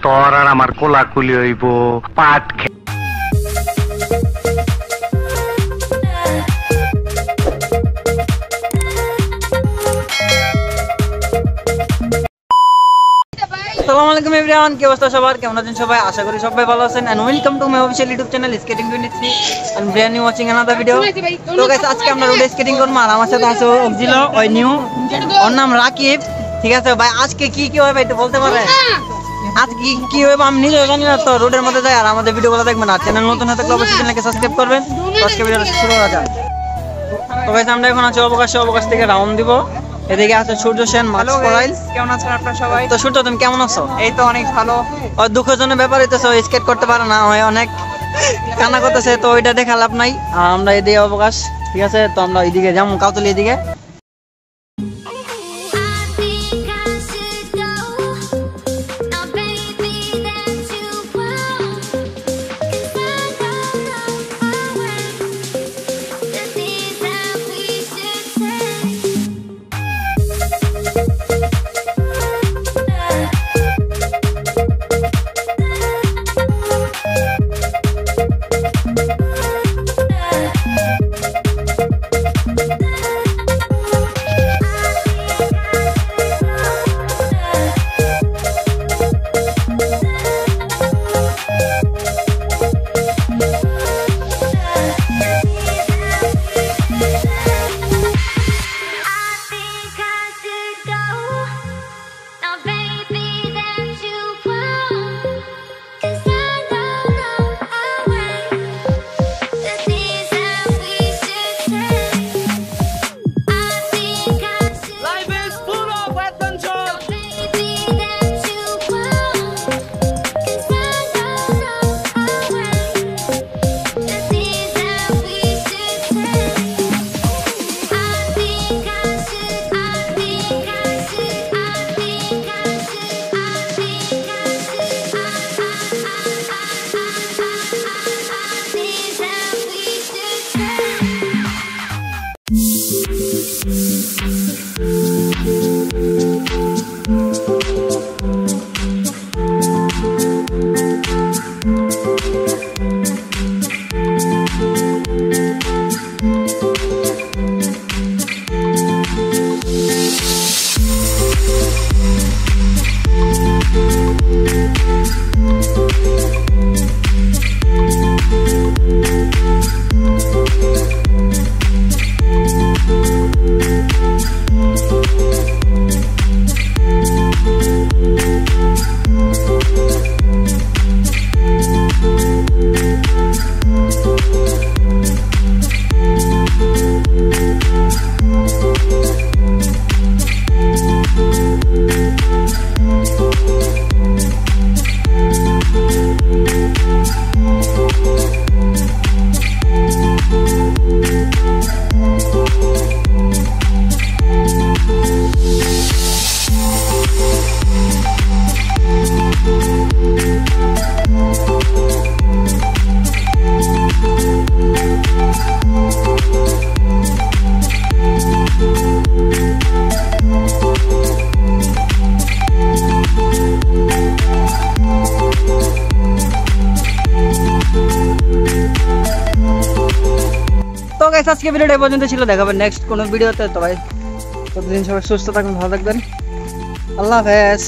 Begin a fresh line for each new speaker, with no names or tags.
তোর আর আমার কোলাকুলি হইব পাট।
আসসালামু আলাইকুম এভরিওয়ান, কি অবস্থা সবার? কেমন আছেন সবাই? আশা করি সবাই ভালো আছেন and welcome to my official YouTube channel skating 23 and brand new watching another video. তো গাইস, আজকে আমরা রোড স্কেটিং করব আর আমার সাথে আছে অক্সিলো ওই নিউ, ওর নাম রাকিব। ঠিক আছে ভাই, আজকে কি কি হবে একটু বলতে পারে? আজকে কি হবে আমি নিজে জানি না, তো রোডের মধ্যে যাই আর আমাদের ভিডিওগুলো দেখবেন। আর চ্যানেল নতুন হতে অবশ্যই চ্যানেলকে সাবস্ক্রাইব করবেন। আজকে ভিডিওটা শুরু করা যাক। তো গাইস, আমরা এখন আছি অবকাশ থেকে রাউন্ড দিব। এদিকে আছে সূর্য সেন, মাছ করাইল।
কেমন আছেন আপনারা সবাই?
তো সূর্য, তুমি কেমন আছো?
এই তো অনেক ভালো।
ওই দুঃখজনক ব্যাপার হইতেছে, ওই স্কেট করতে পারে না, ওই অনেক কান্না করতেছে, তো ওইটা দেখা লাভ নাই। আমরা এদিকে অবকাশ, ঠিক আছে, তো আমরা এইদিকে যাবো কাউতলি এদিকে। তো গাইস, আজকে ভিডিওটা এই পর্যন্ত ছিল, দেখাবেন নেক্সট কোনো ভিডিওতে। তো ভাই, ততদিন সবাই সুস্থ থাকুন, ভালো থাকবেন, আল্লাহ হাফেজ।